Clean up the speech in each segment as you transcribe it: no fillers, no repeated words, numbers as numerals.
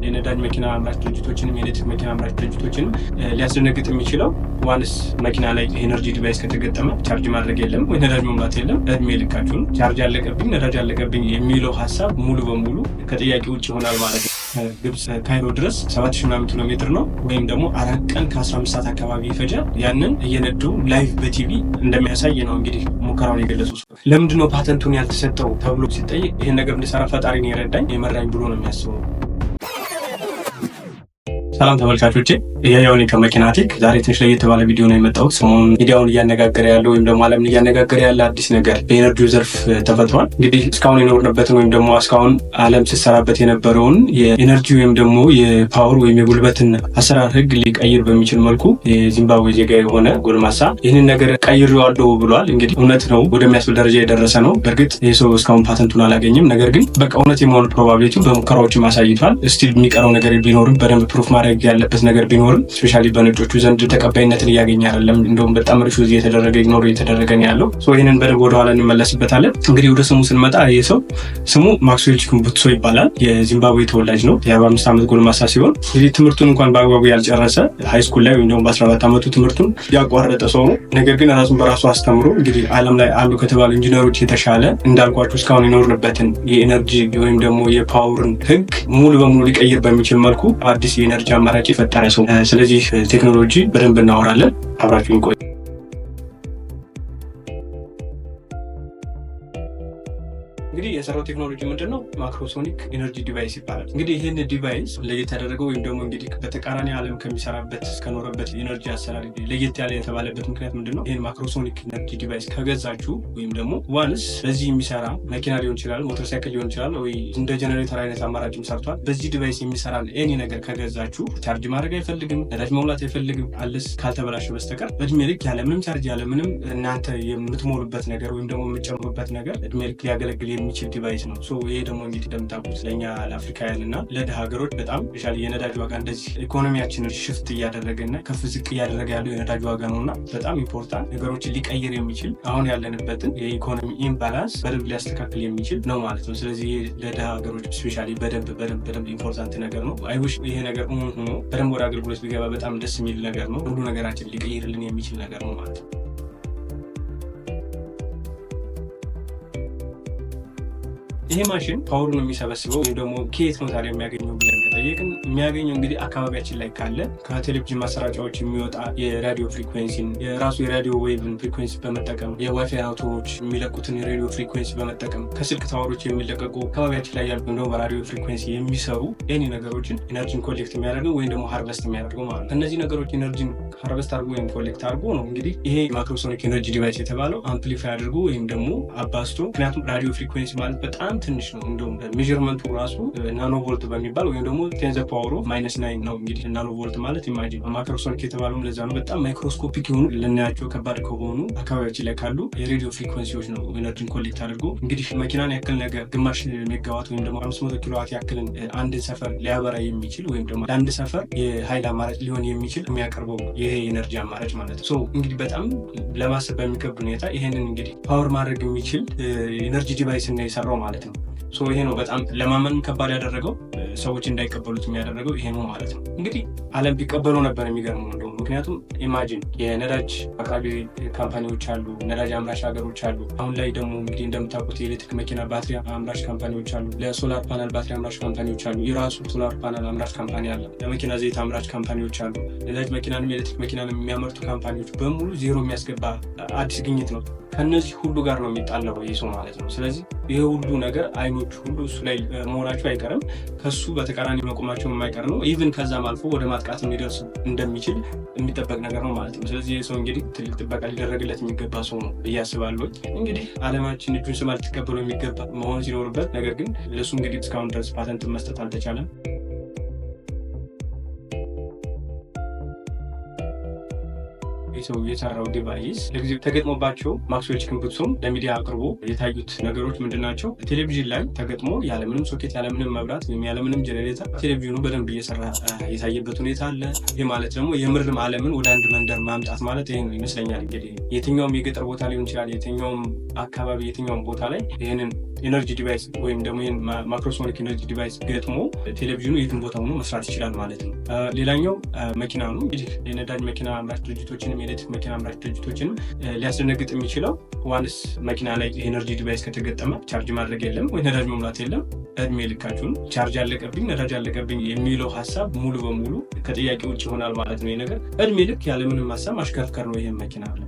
የነዳጅ መኪና አምራች ድርጅቶችንም የኤሌክትሪክ መኪና አምራች ድርጅቶችንም ሊያስደነግጥ የሚችለው ዋንስ መኪና ላይ ኤነርጂ ዲቫይስ ከተገጠመ ቻርጅ ማድረግ የለም ወይ ነዳጅ መሙላት የለም፣ እድሜ ልካችሁን ቻርጅ አለቀብኝ ነዳጅ አለቀብኝ የሚለው ሀሳብ ሙሉ በሙሉ ከጥያቄ ውጭ ይሆናል ማለት ነው። ግብጽ ካይሮ ድረስ 7000 ኪሎ ሜትር ነው ወይም ደግሞ 4 ቀን ከ15 ሰዓት አካባቢ ይፈጃል። ያንን እየነዱ ላይቭ በቲቪ እንደሚያሳይ ነው እንግዲህ ሙከራውን የገለጹት። ለምንድነው ፓተንቱን ያልተሰጠው ተብሎ ሲጠይቅ ይሄን ነገር እንድሰራ ፈጣሪ ነው የረዳኝ የመራኝ ብሎ ነው የሚያስበው። ሰላም ተመልካቾቼ፣ ያያውኒ ከመኪና ቴክ ዛሬ ትንሽ ለየት ባለ ቪዲዮ ነው የመጣሁት። ሰሞኑን ሚዲያውን እያነጋገረ ያለው ወይም ደግሞ ዓለምን እያነጋገረ ያለ አዲስ ነገር በኤነርጂው ዘርፍ ተፈጥሯል። እንግዲህ እስካሁን የኖርንበትን ወይም ደግሞ እስካሁን ዓለም ስትሰራበት የነበረውን የኤነርጂ ወይም ደግሞ የፓወር ወይም የጉልበትን አሰራር ህግ ሊቀይር በሚችል መልኩ የዚምባብዌ ዜጋ የሆነ ጎልማሳ ይህንን ነገር ቀይሬዋለሁ ብሏል። እንግዲህ እውነት ነው ወደሚያስብል ደረጃ የደረሰ ነው። በእርግጥ ይህ ሰው እስካሁን ፓተንቱን አላገኘም። ነገር ግን በቃ እውነት የመሆኑ ፕሮባቢሊቲው በሙከራዎችም አሳይቷል። ስቲል የሚቀረው ነገር ቢኖርም በደንብ ፕሩፍ ማድረግ ያለበት ነገር ቢኖርም ስፔሻሊ በነጮቹ ዘንድ ተቀባይነትን እያገኘ አይደለም። እንደውም በጣም ሪሹዝ እየተደረገ ኢግኖር እየተደረገ ነው ያለው። ይህንን በደንብ ወደኋላ እንመለስበታለን። እንግዲህ ወደ ስሙ ስንመጣ ይህ ሰው ስሙ ማክስዌል ቺኩምቡትሶ ይባላል። የዚምባብዌ ተወላጅ ነው። የ45 ዓመት ጎልማሳ ሲሆን እንግዲህ ትምህርቱን እንኳን በአግባቡ ያልጨረሰ ሃይስኩል ላይ ወይም ደግሞ በ14 ዓመቱ ትምህርቱን ያቋረጠ ሰው ነው። ነገር ግን ራሱን በራሱ አስተምሮ እንግዲህ ዓለም ላይ አሉ ከተባሉ ኢንጂነሮች የተሻለ እንዳልኳችሁ እስካሁን የኖርንበትን የኤነርጂ ወይም ደግሞ የፓወርን ህግ ሙሉ በሙሉ ሊቀይር በሚችል መልኩ አዲስ የኤነርጂ አማራጭ የፈጠረ ሰው። ስለዚህ ቴክኖሎጂ በደንብ እናወራለን። አብራችሁን ቆዩ። እንግዲህ የሰራው ቴክኖሎጂ ምንድነው? ማክሮሶኒክ ኤነርጂ ዲቫይስ ይባላል። እንግዲህ ይህን ዲቫይስ ለየት ያደረገው ወይም ደግሞ እንግዲህ በተቃራኒ ዓለም ከሚሰራበት እስከኖረበት ኤነርጂ አሰራር ለየት ያለ የተባለበት ምክንያት ምንድነው? ይህን ማክሮሶኒክ ኤነርጂ ዲቫይስ ከገዛችሁ ወይም ደግሞ ዋንስ በዚህ የሚሰራ መኪና ሊሆን ይችላል፣ ሞተር ሳይክል ሊሆን ይችላል፣ ወይ እንደ ጀነሬተር አይነት አማራጭም ሰርቷል። በዚህ ዲቫይስ የሚሰራ ኤኒ ነገር ከገዛችሁ ቻርጅ ማድረግ አይፈልግም፣ ነዳጅ መሙላት አይፈልግም፣ አለስ ካልተበላሸ በስተቀር እድሜ ልክ ያለምንም ቻርጅ ያለምንም እናንተ የምትሞሉበት ነገር ወይም ደግሞ የምትጨምሩበት ነገር እድሜ ልክ ሊያገለግል የሚችል ዲቫይስ ነው። ይሄ ደግሞ እንግዲህ እንደምታውቁት ለእኛ ለአፍሪካውያን እና ለድሃ ሀገሮች በጣም ስፔሻሊ የነዳጅ ዋጋ እንደዚህ ኢኮኖሚያችንን ሽፍት እያደረገና ከፍ ዝቅ እያደረገ ያለው የነዳጅ ዋጋ ነው እና በጣም ኢምፖርታንት ነገሮችን ሊቀይር የሚችል አሁን ያለንበትን የኢኮኖሚ ኢምባላንስ በደንብ ሊያስተካክል የሚችል ነው ማለት ነው። ስለዚህ ለድሃ ሀገሮች ስፔሻሊ በደንብ ኢምፖርታንት ነገር ነው። አይውሽ ይሄ ነገር ሆኖ በደንብ ወደ አገልግሎት ቢገባ በጣም ደስ የሚል ነገር ነው። ሁሉ ነገራችን ሊቀይርልን የሚችል ነገር ነው ማለት ነው። ይሄ ማሽን ፓወር ነው የሚሰበስበው ወይም ደግሞ ከየት ነው ታዲያ የሚያገኘው ብለን ከጠየቅን የሚያገኘው እንግዲህ አካባቢያችን ላይ ካለ ከቴሌቪዥን ማሰራጫዎች የሚወጣ የራዲዮ ፍሪኩዌንሲን የራሱ የራዲዮ ዌቭን ፍሪኩዌንሲ በመጠቀም የዋይፋይ አውቶዎች የሚለቁትን የሬዲዮ ፍሪኩዌንሲ በመጠቀም ከስልክ ታወሮች የሚለቀቁ አካባቢያችን ላይ ያሉ እንደውም በራዲዮ ፍሪኩዌንሲ የሚሰሩ ኤኒ ነገሮችን ኢነርጂን ኮሌክት የሚያደርገው ወይም ደግሞ ሃርቨስት የሚያደርገው ማለት ነው። እነዚህ ነገሮች ኢነርጂን ሃርቨስት አድርጎ ወይም ኮሌክት አድርጎ ነው እንግዲህ ይሄ ማክሮሶኒክ ኤነርጂ ዲቫይስ የተባለው አምፕሊፋይ አድርጎ ወይም ደግሞ አባስቶ። ምክንያቱም ራዲዮ ፍሪኩዌንሲ ማለት በጣም ትንሽ ነው። እንደውም ሜዥርመንቱ ራሱ ናኖ ቮልት በሚባል ወይም ደግሞ 10 ፓወር -9 ነው። እንግዲህ ናኖ ቮልት ማለት ኢማጂን ማክሮሶኒክ የተባለው ለዛ ነው። በጣም ማይክሮስኮፒክ የሆኑ ልናያቸው ከባድ ከሆኑ አካባቢያችን ላይ ካሉ የሬዲዮ ፍሪኩዌንሲዎች ነው ኤነርጂን ኮሌክት አድርጎ እንግዲህ መኪናን ያክል ነገር ግማሽ ሜጋዋት ወይም ደግሞ 500 ኪሎዋት ያክልን አንድን ሰፈር ሊያበራ የሚችል ወይም ደግሞ ለአንድ ሰፈር የኃይል አማራጭ ሊሆን የሚችል የሚያቀርበው ይሄ ኤነርጂ አማራጭ ማለት ነው። እንግዲህ በጣም ለማሰብ በሚከብድ ሁኔታ ይሄንን እንግዲህ ፓወር ማድረግ የሚችል ኤነርጂ ዲቫይስ ነው የሰራው ማለት ነው። ይሄ ነው በጣም ለማመን ከባድ ያደረገው፣ ሰዎች እንዳይቀበሉት የሚያደረገው ይሄ ነው ማለት ነው። እንግዲህ ዓለም ቢቀበለው ነበር የሚገርመው እንደውም። ምክንያቱም ኢማጂን የነዳጅ አቅራቢ ካምፓኒዎች አሉ፣ ነዳጅ አምራች ሀገሮች አሉ። አሁን ላይ ደግሞ እንግዲህ እንደምታውቁት የኤሌክትሪክ መኪና ባትሪ አምራች ካምፓኒዎች አሉ፣ ለሶላር ፓናል ባትሪ አምራች ካምፓኒዎች አሉ፣ የራሱ ሶላር ፓናል አምራች ካምፓኒ አለ፣ ለመኪና ዘይት አምራች ካምፓኒዎች አሉ። ነዳጅ መኪናንም የኤሌክትሪክ መኪናንም የሚያመርቱ ካምፓኒዎች በሙሉ ዜሮ የሚያስገባ አዲስ ግኝት ነው። ከነዚህ ሁሉ ጋር ነው የሚጣለው ይህ ሰው ማለት ነው። ስለዚህ ይሄ ሁሉ ነገር አይኖቹ ሁሉ እሱ ላይ መሆናቸው አይቀርም፣ ከሱ በተቃራኒ መቆማቸው የማይቀር ነው። ኢቭን ከዛም አልፎ ወደ ማጥቃት ሊደርስ እንደሚችል የሚጠበቅ ነገር ነው ማለት ነው። ስለዚህ ይህ ሰው እንግዲህ ትልቅ ጥበቃ ሊደረግለት የሚገባ ሰው ነው ብዬ አስባለሁ። እንግዲህ ዓለማችን እጁን ስም ልትቀበለው የሚገባ መሆን ሲኖርበት፣ ነገር ግን ለእሱ እንግዲህ እስካሁን ድረስ ፓተንት መስጠት ሰው የሰራው ዲቫይስ ለጊዜው ተገጥሞባቸው ማክስዌል ቺክን ቡትሱም ለሚዲያ አቅርቦ የታዩት ነገሮች ምንድናቸው? ቴሌቪዥን ላይ ተገጥሞ ያለምንም ሶኬት ያለምንም መብራት ወይም ያለምንም ጀነሬተር ቴሌቪዥኑ በደንብ እየሰራ የታየበት ሁኔታ አለ። ይህ ማለት ደግሞ የምርም ዓለምን ወደ አንድ መንደር ማምጣት ማለት ይሄ ነው ይመስለኛል። እንግዲህ የትኛውም የገጠር ቦታ ሊሆን ይችላል፣ የትኛውም አካባቢ የትኛውም ቦታ ላይ ይህንን ኤነርጂ ዲቫይስ ወይም ደግሞ ይህን ማይክሮሶኒክ ኤነርጂ ዲቫይስ ገጥሞ ቴሌቪዥኑ የትን ቦታ ሆኖ መስራት ይችላል ማለት ነው። ሌላኛው መኪና ነው። እንግዲህ የነዳጅ መኪና አምራች ድርጅቶችንም የኤሌክትሪክ መኪና አምራች ድርጅቶችንም ሊያስደነግጥ የሚችለው ዋንስ መኪና ላይ ኤነርጂ ዲቫይስ ከተገጠመ ቻርጅ ማድረግ የለም ወይ ነዳጅ መሙላት የለም፣ እድሜ ልካችሁን ቻርጅ አለቀብኝ ነዳጅ አለቀብኝ የሚለው ሀሳብ ሙሉ በሙሉ ከጥያቄ ውጭ ይሆናል ማለት ነው። ይህ ነገር እድሜ ልክ ያለምንም ሀሳብ ማሽከርከር ነው ይህም መኪና አለ።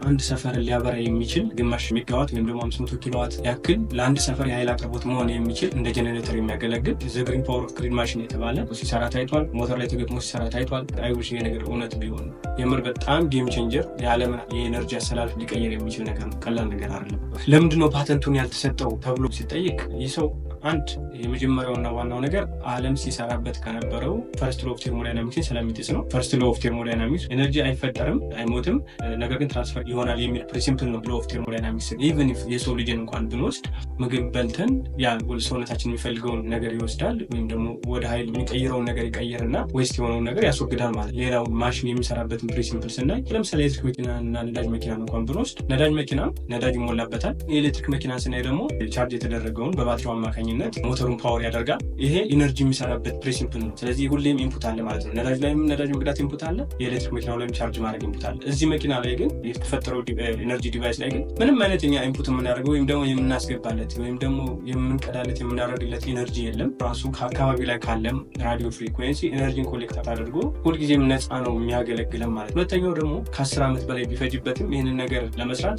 አንድ ሰፈር ሊያበራ የሚችል ግማሽ ሜጋዋት ወይም ደግሞ 500 ኪሎዋት ያክል ለአንድ ሰፈር የኃይል አቅርቦት መሆን የሚችል እንደ ጀነሬተር የሚያገለግል ዘግሪን ፓወር ኦፍ ግሪድ ማሽን የተባለ ሲሰራ ታይቷል። ሞተር ላይ ተገጥሞ ሲሰራ ታይቷል። አይውሽ ነገር እውነት ቢሆን የምር በጣም ጌም ቼንጀር የዓለምን የኤነርጂ አሰላለፍ ሊቀየር የሚችል ነገር ነው። ቀላል ነገር አይደለም። ለምንድነው ፓተንቱን ያልተሰጠው ተብሎ ሲጠይቅ ይህ ሰው አንድ የመጀመሪያውና ዋናው ነገር ዓለም ሲሰራበት ከነበረው ፈርስት ሎ ኦፍ ቴርሞዳይናሚክስን ስለሚጥስ ነው። ፈርስት ሎ ኦፍ ቴርሞዳይናሚክስ ኤነርጂ አይፈጠርም አይሞትም፣ ነገር ግን ትራንስፈር ይሆናል የሚል ፕሪንሲፕል ነው። ሎ ኦፍ ቴርሞዳይናሚክስ ኢቭን ኢፍ የሰው ልጅን እንኳን ብንወስድ ምግብ በልተን ያ ሰውነታችን የሚፈልገውን ነገር ይወስዳል ወይም ደግሞ ወደ ኃይል የሚቀይረውን ነገር ይቀይርና ዌስት የሆነውን ነገር ያስወግዳል ማለት። ሌላው ማሽን የሚሰራበትን ፕሪንሲፕል ስናይ ለምሳሌ ኤሌክትሪክ መኪና እና ነዳጅ መኪና እንኳን ብንወስድ ነዳጅ መኪና ነዳጅ ይሞላበታል። የኤሌክትሪክ መኪና ስናይ ደግሞ ቻርጅ የተደረገውን በባትሪው አማካኝነት ሞተሩን ፓወር ያደርጋል። ይሄ ኢነርጂ የሚሰራበት ፕሪንሲፕል ነው። ስለዚህ ሁሌም ኢንፑት አለ ማለት ነው። ነዳጅ ላይም ነዳጅ መቅዳት ኢንፑት አለ፣ የኤሌክትሪክ መኪናው ላይም ቻርጅ ማድረግ ኢንፑት አለ። እዚህ መኪና ላይ ግን የተፈጠረው ኤነርጂ ዲቫይስ ላይ ግን ምንም አይነት እኛ ኢንፑት የምናደርገው ወይም ደግሞ የምናስገባለት ወይም ደግሞ የምንቀዳለት የምናደርግለት ኤነርጂ የለም። ራሱ ከአካባቢ ላይ ካለም ራዲዮ ፍሪኩዌንሲ ኤነርጂን ኮሌክት አድርጎ ሁልጊዜም ነፃ ነው የሚያገለግለን ማለት ነው። ሁለተኛው ደግሞ ከ10 ዓመት በላይ ቢፈጅበትም ይህንን ነገር ለመስራት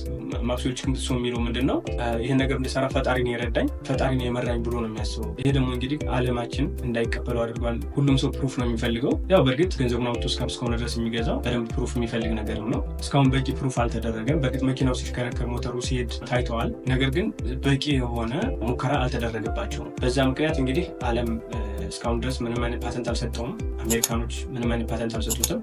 ማክስዌል ቺክን ቡትሱ የሚለው ምንድን ነው? ይህን ነገር እንድሰራ ፈጣሪን የረዳኝ ፈጣሪን የመራኝ ብሎ ነው የሚያስበው። ይሄ ደግሞ እንግዲህ ዓለማችን እንዳይቀበለው አድርጓል። ሁሉም ሰው ፕሩፍ ነው የሚፈልገው። ያው በእርግጥ ገንዘቡን አውጥቶ እስከሆነ ድረስ የሚገዛው በደንብ ፕሩፍ የሚፈልግ ነገር ነው። እስካሁን በቂ ፕሩፍ አልተደረገም። በእርግጥ መኪናው ሲሽከረከር ሞተሩ ሲሄድ ታይተዋል። ነገር ግን በቂ የሆነ ሙከራ አልተደረገባቸውም። በዛ ምክንያት እንግዲህ ዓለም እስካሁን ድረስ ምንም አይነት ፓተንት አልሰጠውም። አሜሪካኖች ምንም አይነት ፓተንት አልሰጡትም።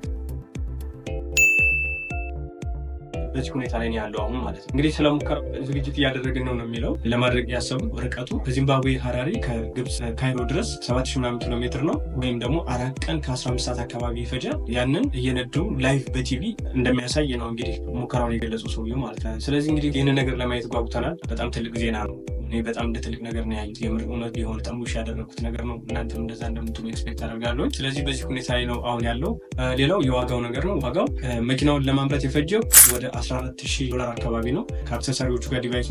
በዚህ ሁኔታ ላይ ያለው አሁን ማለት ነው። እንግዲህ ስለ ሙከራ ዝግጅት እያደረግን ነው የሚለው ለማድረግ ያሰቡ ርቀቱ ከዚምባብዌ ሀራሪ ከግብፅ ካይሮ ድረስ 7000 ምናምን ኪሎ ሜትር ነው፣ ወይም ደግሞ 4 ቀን ከ15 ሰዓት አካባቢ ይፈጃል። ያንን እየነዱ ላይቭ በቲቪ እንደሚያሳይ ነው እንግዲህ ሙከራውን የገለጹ ሰውዬው ማለት ነው። ስለዚህ እንግዲህ ይህንን ነገር ለማየት ጓጉተናል። በጣም ትልቅ ዜና ነው። እኔ በጣም እንደ ትልቅ ነገር ነው ያዩት። የምር እውነት ቢሆን በጣም ውሽ ያደረኩት ነገር ነው። እናንተም እንደዛ እንደምትሉ ኤክስፔክት አደርጋለሁ። ስለዚህ በዚህ ሁኔታ ላይ ነው አሁን ያለው። ሌላው የዋጋው ነገር ነው። ዋጋው መኪናውን ለማምረት የፈጀው ወደ $14000 አካባቢ ነው። ከአክሰሰሪዎቹ ጋር ዲቫይስ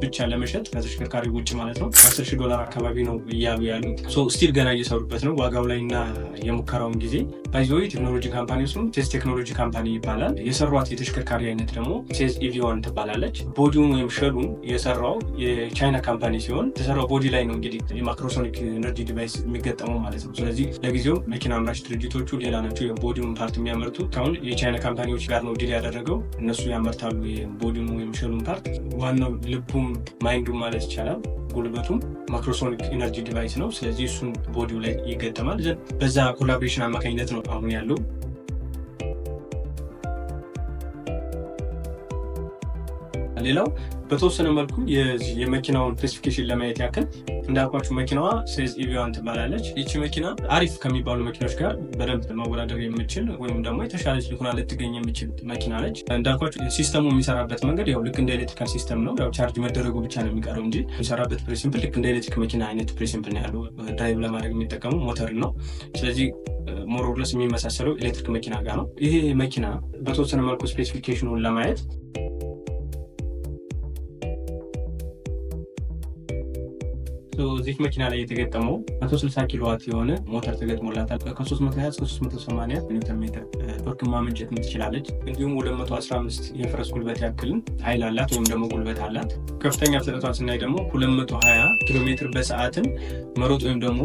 ብቻ ለመሸጥ ከተሽከርካሪ ውጭ ማለት ነው $10000 አካባቢ ነው እያሉ ያሉት። ስቲል ገና እየሰሩበት ነው። ዋጋው ላይ እና የሙከራውን ጊዜ ባይዞይ ቴክኖሎጂ ካምፓኒ ውስጥ ቴስ ቴክኖሎጂ ካምፓኒ ይባላል። የሰሯት የተሽከርካሪ አይነት ደግሞ ቴስ ኢቪ1 ትባላለች። ቦዲውን ወይም ሸሉን የሰራው የቻይና ካምፓኒ ሲሆን የተሰራው ቦዲ ላይ ነው እንግዲህ የማይክሮሶኒክ ኤነርጂ ዲቫይስ የሚገጠመው ማለት ነው። ስለዚህ ለጊዜው መኪና አምራች ድርጅቶቹ ሌላ ናቸው። የቦዲውን ፓርት የሚያመርቱት አሁን የቻይና ካምፓኒዎች ጋር ነው ዲል ያደረገው። እነሱ ያመርታሉ የቦዲውን ወይም ሸሉን ፓርት። ዋናው ልቡም ማይንዱም ማለት ይቻላል ጉልበቱም ማይክሮሶኒክ ኤነርጂ ዲቫይስ ነው። ስለዚህ እሱን ቦዲው ላይ ይገጠማል። በዛ ኮላቦሬሽን አማካኝነት ነው አሁን ያለው። ሌላው በተወሰነ መልኩ የመኪናውን ስፔሲፊኬሽን ለማየት ያክል እንዳልኳችሁ መኪናዋ ሴዝ ኢቪ1 ትባላለች። ይቺ መኪና አሪፍ ከሚባሉ መኪኖች ጋር በደንብ መወዳደር የምችል ወይም ደግሞ የተሻለች ሆና ልትገኝ የምችል መኪና ነች። እንዳልኳችሁ ሲስተሙ የሚሰራበት መንገድ ያው ልክ እንደ ኤሌክትሪካል ሲስተም ነው። ያው ቻርጅ መደረጉ ብቻ ነው የሚቀረው እንጂ የሚሰራበት ፕሪንሲፕል ልክ እንደ ኤሌክትሪክ መኪና አይነት ፕሪንሲፕል ነው ያለው። ድራይቭ ለማድረግ የሚጠቀሙ ሞተር ነው። ስለዚህ ሞሮርለስ የሚመሳሰለው ኤሌክትሪክ መኪና ጋር ነው። ይሄ መኪና በተወሰነ መልኩ ስፔሲፊኬሽኑን ለማየት እዚህ መኪና ላይ የተገጠመው 160 ኪሎዋት የሆነ ሞተር ተገጥሞላታል። ከ320 እስከ 380 ኒውተን ሜትር ቶርክ ማመንጨት ትችላለች። እንዲሁም 215 የፈረስ ጉልበት ያክልን ኃይል አላት ወይም ደግሞ ጉልበት አላት። ከፍተኛ ፍጥነቷን ስናይ ደግሞ 220 ኪሎ ሜትር በሰዓትን መሮጥ ወይም ደግሞ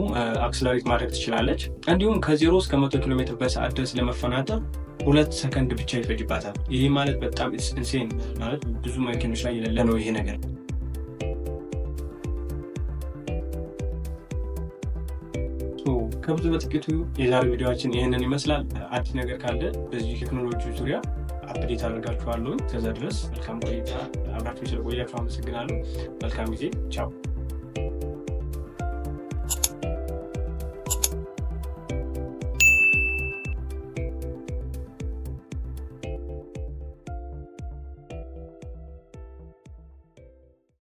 አክስለሬት ማድረግ ትችላለች። እንዲሁም ከ0 እስከ 100 ኪሎ ሜትር በሰዓት ድረስ ለመፈናጠር 2 ሰከንድ ብቻ ይፈጅባታል። ይህ ማለት በጣም ኢንሴን ማለት ብዙ መኪኖች ላይ የሌለ ነው ይሄ ነገር። ከብዙ በጥቂቱ የዛሬ ቪዲዮችን ይህንን ይመስላል። አዲስ ነገር ካለ በዚህ ቴክኖሎጂ ዙሪያ አፕዴት አደርጋችኋለሁ። ከዛ ድረስ መልካም ቆይታ። አብራችሁ ስለቆያችሁ አመሰግናለሁ። መልካም ጊዜ። ቻው።